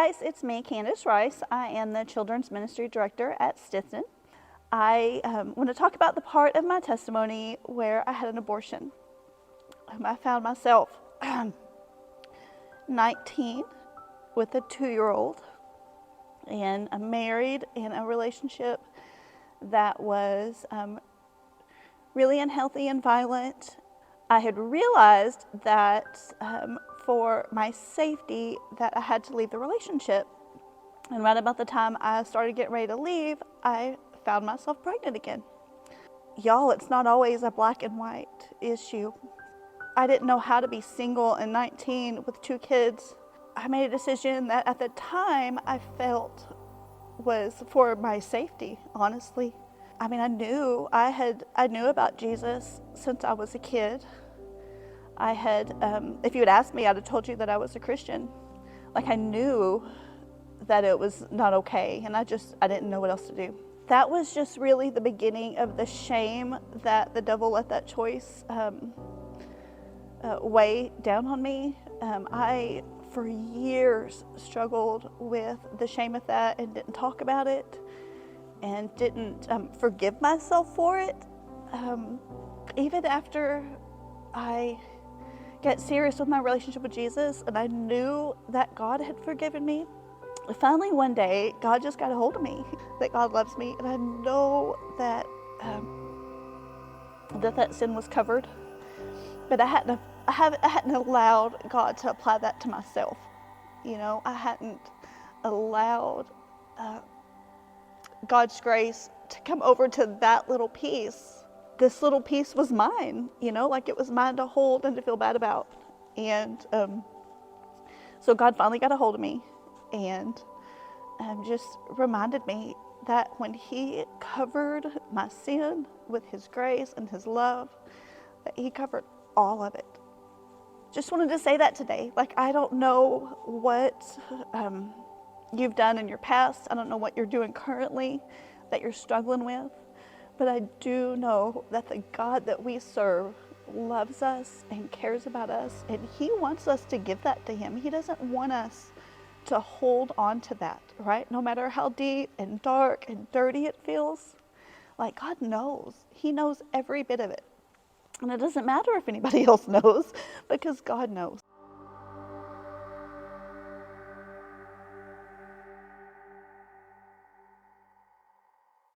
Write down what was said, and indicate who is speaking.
Speaker 1: guys, it's me, Kandice Rice. I am the Children's Ministry Director at Stetson. I want to talk about the part of my testimony where I had an abortion. I found myself 19 with a 2-year-old, and I'm married in a relationship that was really unhealthy and violent. I had realized that for my safety that I had to leave the relationship. And right about the time I started getting ready to leave, I found myself pregnant again. Y'all, it's not always a black and white issue. I didn't know how to be single and 19 with 2 kids. I made a decision that at the time I felt was for my safety, honestly. I mean, I knew about Jesus since I was a kid. I had, if you had asked me, I'd have told you that I was a Christian. Like, I knew that it was not okay, and I didn't know what else to do. That was just really the beginning of the shame that the devil let that choice weigh down on me. I, for years, struggled with the shame of that and didn't talk about it and didn't forgive myself for it. Even after I got serious with my relationship with Jesus and I knew that God had forgiven me, finally one day God just got a hold of me, that God loves me, and I know that that sin was covered, but I hadn't allowed God to apply that to myself. You know, I hadn't allowed God's grace to come over to that little piece. This little piece was mine, you know, like it was mine to hold and to feel bad about. And so God finally got a hold of me and just reminded me that when He covered my sin with His grace and His love, that He covered all of it. Just wanted to say that today. Like, I don't know what you've done in your past. I don't know what you're doing currently that you're struggling with. But I do know that the God that we serve loves us and cares about us, and He wants us to give that to Him. He doesn't want us to hold on to that, right? No matter how deep and dark and dirty it feels, like, God knows. He knows every bit of it. And it doesn't matter if anybody else knows, because God knows.